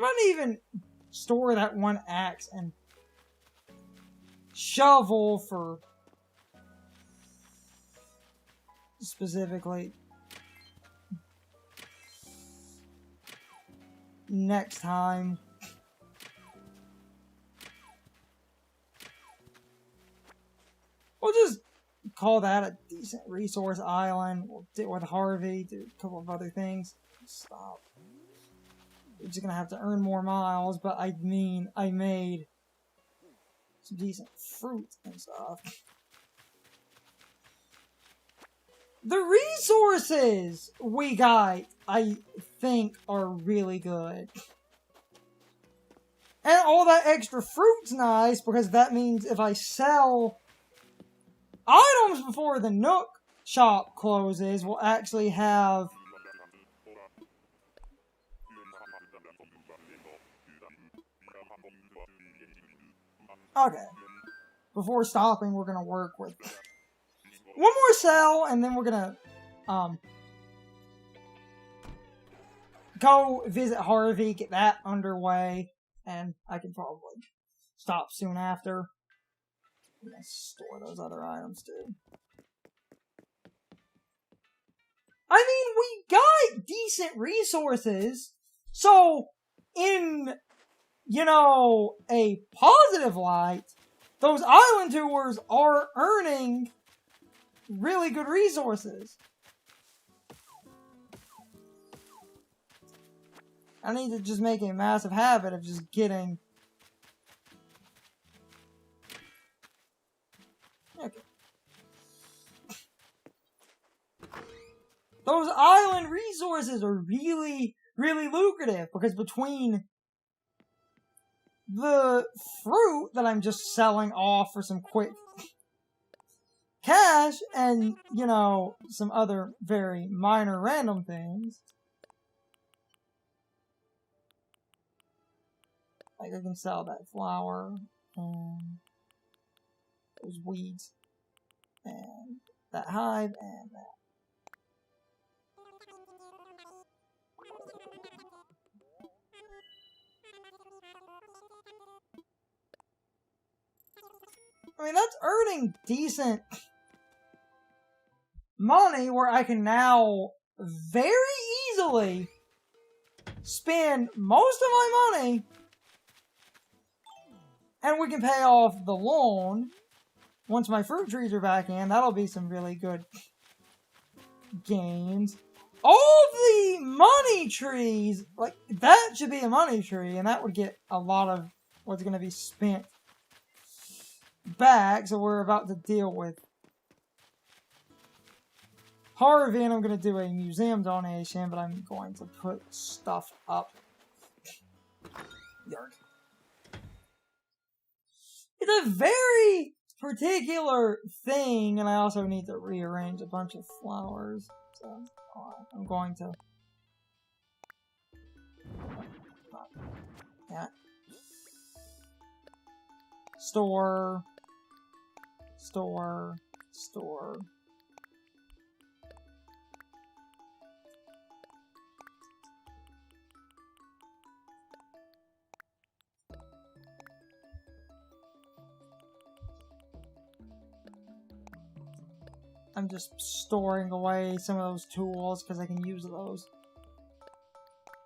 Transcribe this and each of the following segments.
I might even store that one axe and shovel for specifically next time. We'll just call that a decent resource island. We'll deal with Harvey, do a couple of other things. Stop. We're just gonna have to earn more miles, but I mean, I made some decent fruit and stuff. The resources we got, I think, are really good. And all that extra fruit's nice, because that means if I sell items before the Nook shop closes, we'll actually have okay. Before stopping, we're gonna work with one more sell, and then we're gonna go visit Harvey, get that underway, and I can probably stop soon after. I'm gonna store those other items too. I mean, we got decent resources, so in, you know, a positive light, those island tours are earning really good resources. I need to just make a massive habit of just getting... Okay. Those island resources are really, really lucrative, because between the fruit that I'm just selling off for some quick cash and, you know, some other very minor random things, like I can sell that flour and those weeds and that hive and that. I mean, that's earning decent money where I can now very easily spend most of my money and we can pay off the loan once my fruit trees are back in. That'll be some really good gains. All the money trees, like, that should be a money tree, and that would get a lot of what's going to be spent back. So we're about to deal with Harvey, and I'm going to do a museum donation, but I'm going to put stuff up. Yark. It's a very particular thing, and I also need to rearrange a bunch of flowers. So I'm going to... Yeah. Store. Store. Store. I'm just storing away some of those tools because I can use those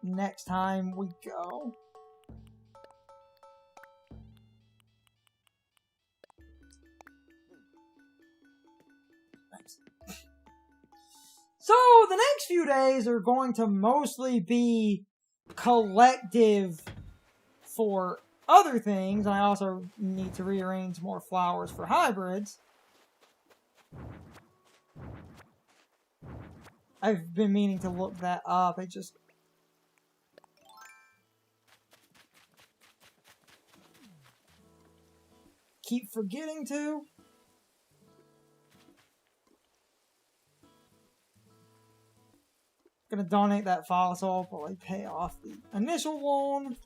next time we go. Nice. So the next few days are going to mostly be collective for other things. I also need to rearrange more flowers for hybrids. I've been meaning to look that up. I just... keep forgetting to. Gonna donate that fossil while I pay off the initial loan.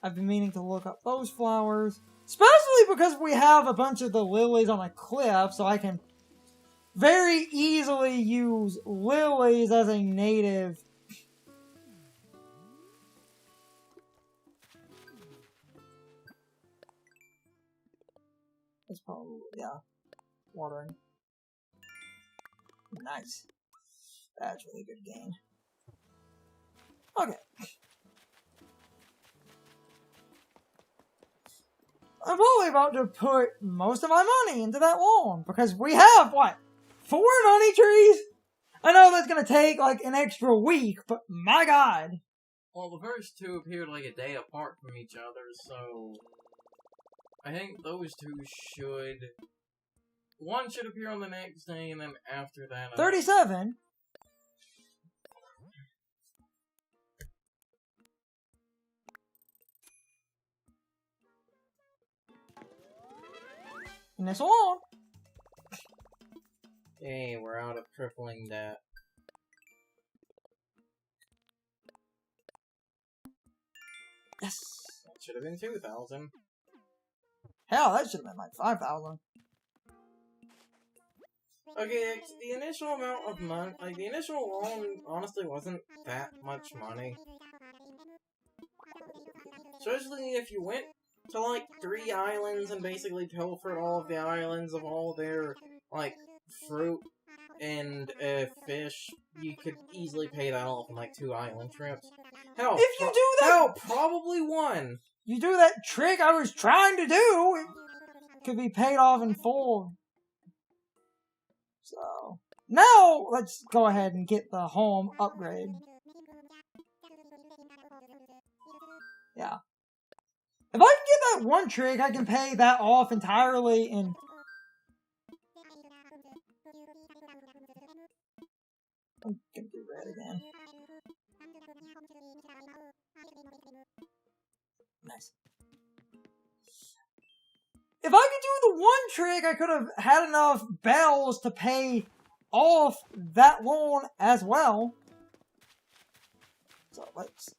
I've been meaning to look up those flowers. Especially because we have a bunch of the lilies on a cliff, so I can very easily use lilies as a native. It's probably, yeah, watering. Nice. That's really good gain. Okay. I'm probably about to put most of my money into that lawn because we have, what, 4 money trees? I know that's gonna take like an extra week, but my god. Well, the first 2 appeared like a day apart from each other, so I think those 2 should... One should appear on the next day, and then after that... 37? And this lawn. Hey, we're out of crippling debt. Yes. That should have been 2,000. Hell, that should have been like 5,000. Okay, the initial amount of money, like, the initial loan honestly wasn't that much money. Especially if you went to, like, 3 islands and basically pilfered all of the islands of all their, like, fruit and, fish, you could easily pay that off in, like, 2 island trips. Hell, If you do that... Hell, probably 1! You do that trick I was trying to do, it could be paid off in full. So, now, let's go ahead and get the home upgrade. Yeah. If I can get that 1 trick, I can pay that off entirely in... I'm gonna do red again. Nice. If I could do the 1 trick, I could have had enough bells to pay off that loan as well. So let's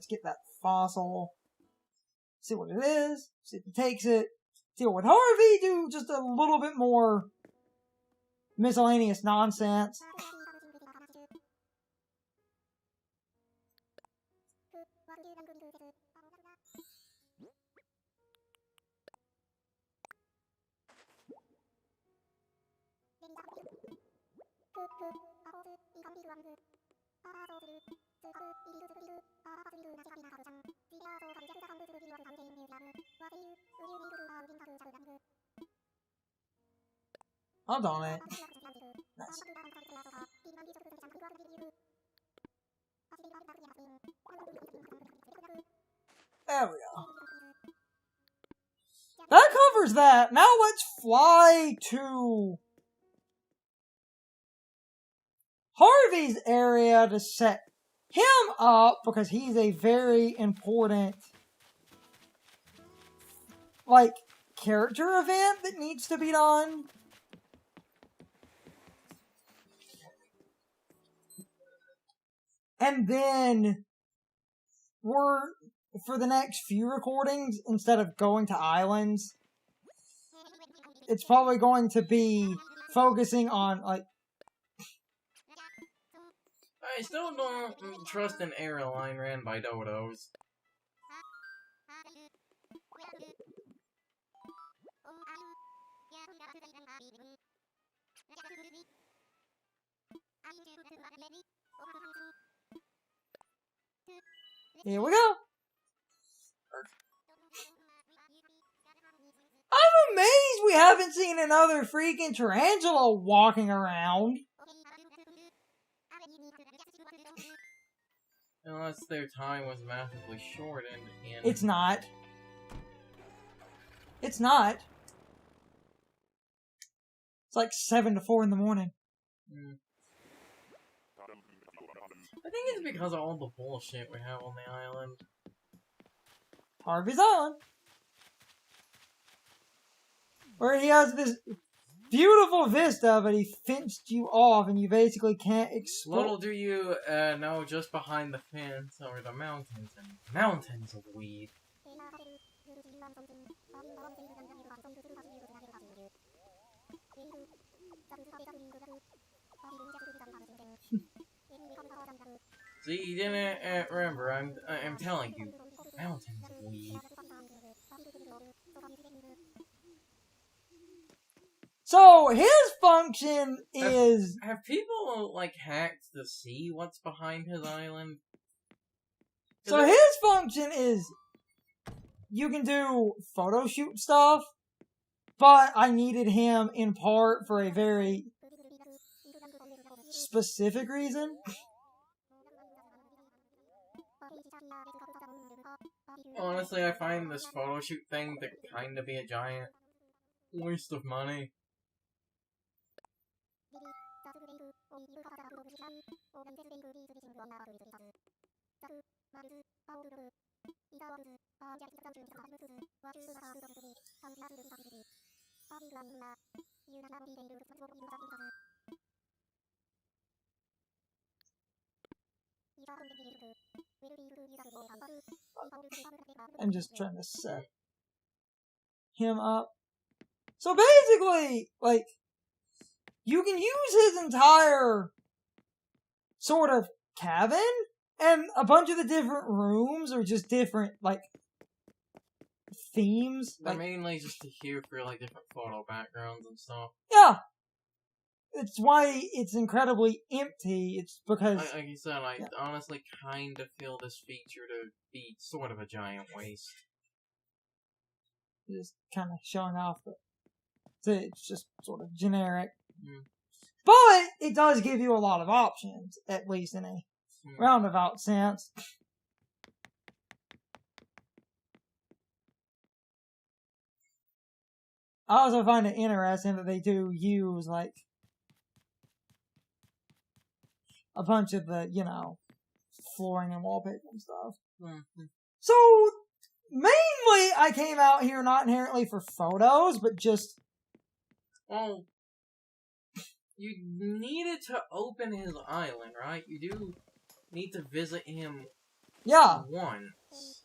get that fossil. See what it is. See if it takes it. Deal with Harvey. Do just a little bit more miscellaneous nonsense. Hold on it. Nice. There we go. That covers that. Now let's fly to Harvey's area to set him up because he's a very important, like, character event that needs to be done. And then for the next few recordings, instead of going to islands, it's probably going to be focusing on, like... I still don't trust an airline ran by dodos. Here we go. I'm amazed we haven't seen another freaking tarantula walking around. Unless their time was massively shortened and... It's not. It's not. It's like 7 to 4 in the morning. I think it's because of all the bullshit we have on the island. Harvey's Island. Where he has this beautiful vista, but he fenced you off and you basically can't explore. Little do you know, just behind the fence are the mountains and mountains of weed. See, you didn't remember. I'm telling you, mountains of weed. So his function is Have people like hacked to see what's behind his island? so his function is you can do photo shoot stuff, but I needed him in part for a very specific reason. Honestly, I find this photo shoot thing to kind of be a giant waste of money. I'm just trying to set him up. So basically, like, you can use his entire sort of cabin, and a bunch of the different rooms are just different, like, themes. They're Like, mainly just to hear for like different photo backgrounds and stuff. yeah. It's why it's incredibly empty. It's because Like you said, I honestly kind of feel this feature to be sort of a giant waste. it's kind of showing off, but it's just sort of generic. Mm. But it does give you a lot of options, at least in a roundabout sense. I also find it interesting that they do use, like, a bunch of the, flooring and wallpaper and stuff. Mm-hmm. So, mainly, I came out here not inherently for photos, but just... Well, you needed to open his island, right? You do need to visit him once.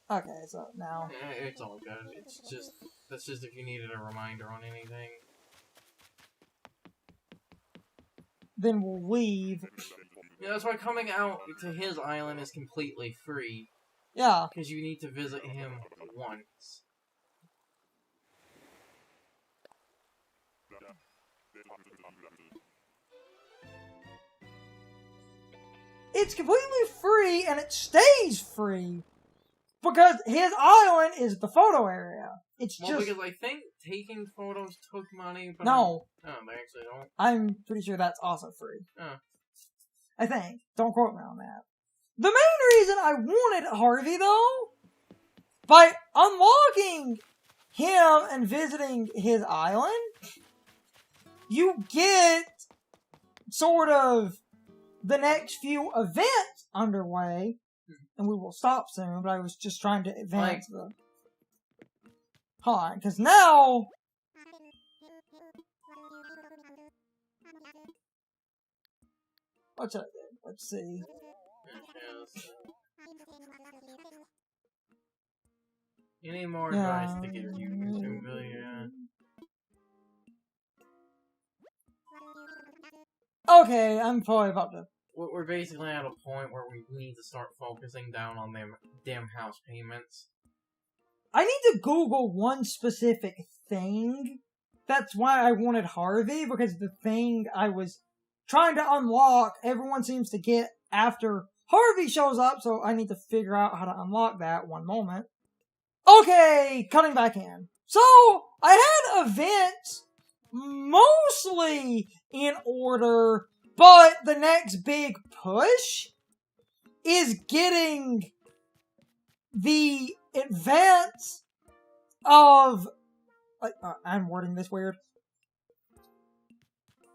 Okay, so now... It's all good. That's just if you needed a reminder on anything. Then we'll leave. Yeah, that's why coming out to his island is completely free. Yeah. Because you need to visit him once. It's completely free, and it stays free. Because his island is the photo area. It's just... because I think taking photos took money, but... No. They actually don't. I'm pretty sure that's also free. Oh. I think. Don't quote me on that. The main reason I wanted Harvey, though, by unlocking him and visiting his island, you get sort of the next few events underway, and we will stop soon, but I was just trying to advance the... Hold on, because now... What's up there? Let's see. You need more advice to give you, yeah. Okay, I'm probably about to... We're basically at a point where we need to start focusing down on them damn house payments. I need to Google one specific thing. That's why I wanted Harvey, because the thing I was trying to unlock, everyone seems to get after Harvey shows up, so I need to figure out how to unlock that. One moment. Okay, cutting back in. So, I had events mostly in order, but the next big push is getting the advance of... I'm wording this weird.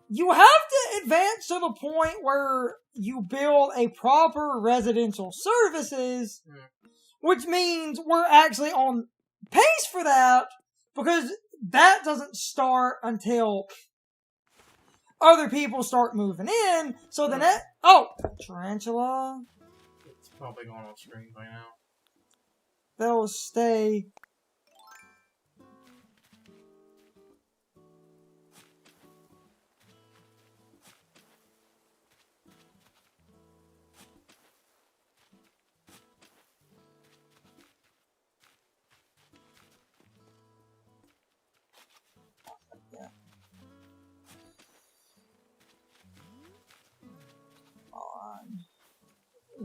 You have to advance to the point where you build a proper residential services, which means we're actually on pace for that, because that doesn't start until other people start moving in, so the net... Oh! Tarantula. It's probably going on screen by now. They'll stay...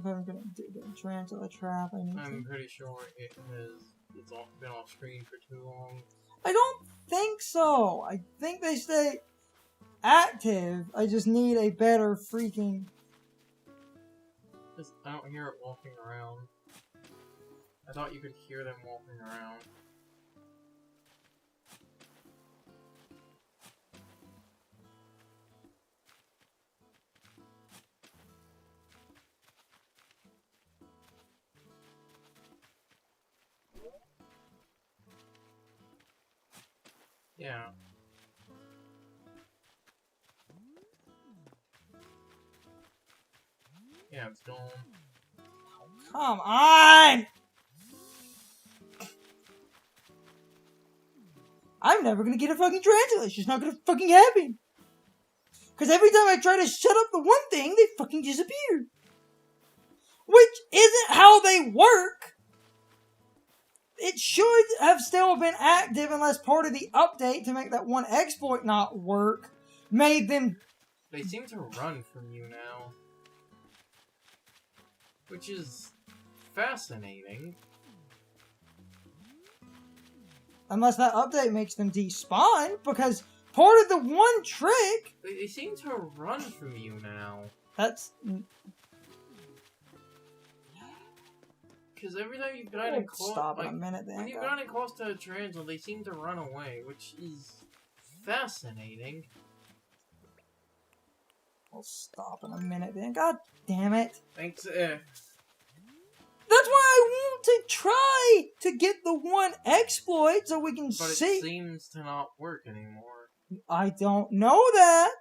if I'm gonna do the tarantula trap, I need to... I'm pretty sure it's been off screen for too long. I don't think so. I think they stay active. I just need a better freaking... I don't hear it walking around. I thought you could hear them walking around. Yeah. Yeah, it's gone. Come on! I'm never gonna get a fucking tarantula. It's just not gonna fucking happen. Because every time I try to shut up the one thing, they fucking disappear. Which isn't how they work. It should have still been active unless part of the update to make that one exploit not work made them... They seem to run from you now. Which is fascinating. Unless that update makes them despawn, because part of the one trick... They seem to run from you now. That's... Because every time you've gotten close... Stop in a minute then. When you've gotten close to a tarantula, they seem to run away, which is fascinating. We'll stop in a minute then. God damn it. Thanks, That's why I want to try to get the one exploit so we can but see. It seems to not work anymore. I don't know that.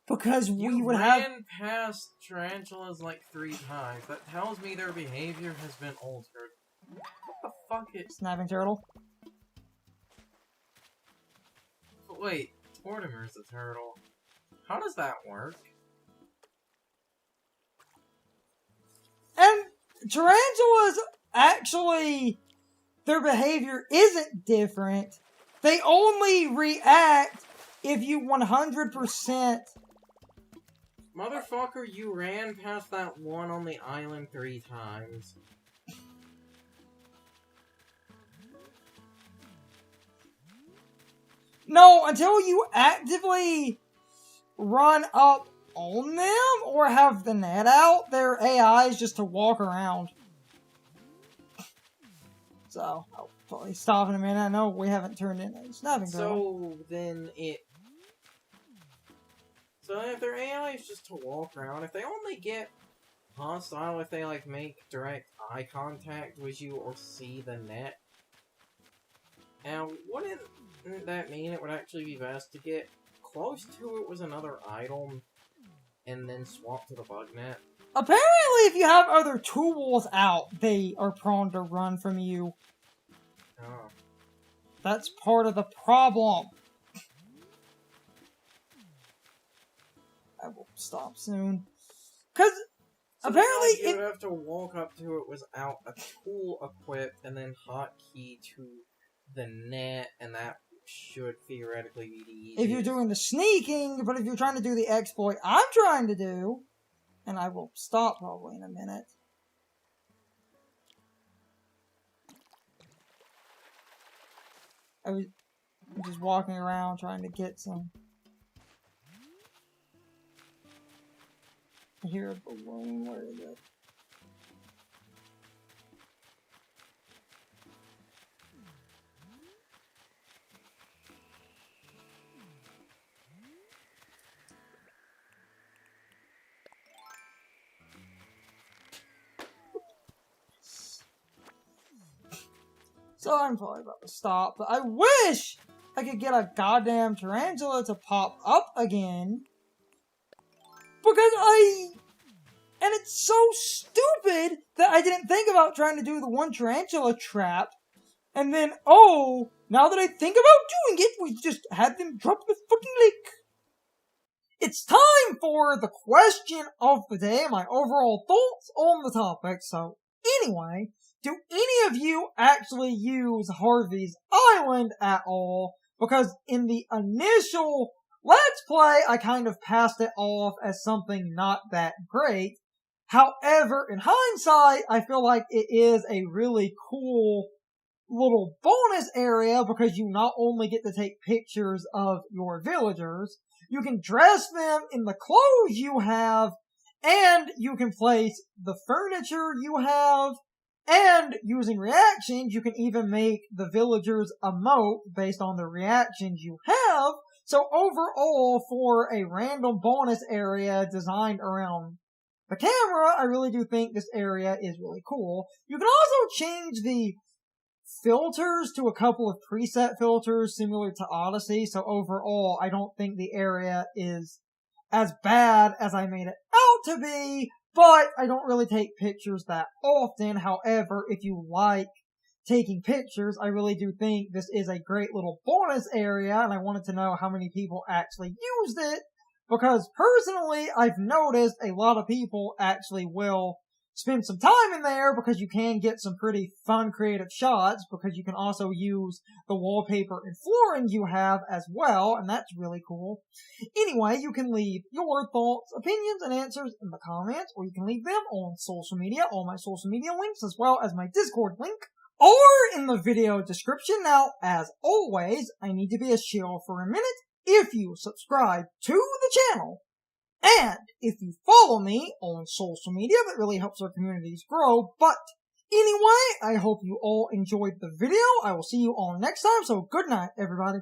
Because we would have... You ran past tarantulas like 3 times. That tells me their behavior has been altered. What the fuck is... Snapping turtle. But wait, Tortimer's a turtle. How does that work? And tarantulas, actually, their behavior isn't different. They only react if you 100%... Motherfucker, you ran past that one on the island 3 times. No, until you actively run up on them or have the net out, their AI is just to walk around. So, I'll probably stop in a minute. I know we haven't turned in a snapping turtle. So if their AI is just to walk around, if they only get hostile if they, like, make direct eye contact with you or see the net, and wouldn't that mean it would actually be best to get close to it with another item and then swap to the bug net? Apparently, if you have other tools out, they are prone to run from you. Oh. That's part of the problem. I will stop soon. Because apparently you would have to walk up to it without a tool equipped and then hotkey to the net, and that should theoretically be the easiest. If you're doing the sneaking, but if you're trying to do the exploit I'm trying to do, and I will stop probably in a minute. I'm just walking around trying to get some. I hear a balloon. Where is it? So I'm probably about to stop, but I wish I could get a goddamn tarantula to pop up again. Because and it's so stupid that I didn't think about trying to do the one tarantula trap. And then, oh, now that I think about doing it, we just had them drop the fucking lake. It's time for the question of the day, my overall thoughts on the topic. So, anyway, do any of you actually use Harvey's Island at all? Because in the initial Let's Play, I kind of passed it off as something not that great. However, in hindsight, I feel like it is a really cool little bonus area because you not only get to take pictures of your villagers, you can dress them in the clothes you have, and you can place the furniture you have, and using reactions, you can even make the villagers emote based on the reactions you have. So overall, for a random bonus area designed around the camera, I really do think this area is really cool. You can also change the filters to a couple of preset filters similar to Odyssey, so overall, I don't think the area is as bad as I made it out to be, but I don't really take pictures that often. However, if you like taking pictures, I really do think this is a great little bonus area, and I wanted to know how many people actually used it, because personally, I've noticed a lot of people actually will spend some time in there because you can get some pretty fun creative shots, because you can also use the wallpaper and flooring you have as well, and that's really cool. Anyway, you can leave your thoughts, opinions, and answers in the comments, or you can leave them on social media, all my social media links, as well as my Discord link, or in the video description. Now, as always, I need to be a shill for a minute. If you subscribe to the channel, and if you follow me on social media, that really helps our communities grow. But anyway, I hope you all enjoyed the video. I will see you all next time, so good night, everybody.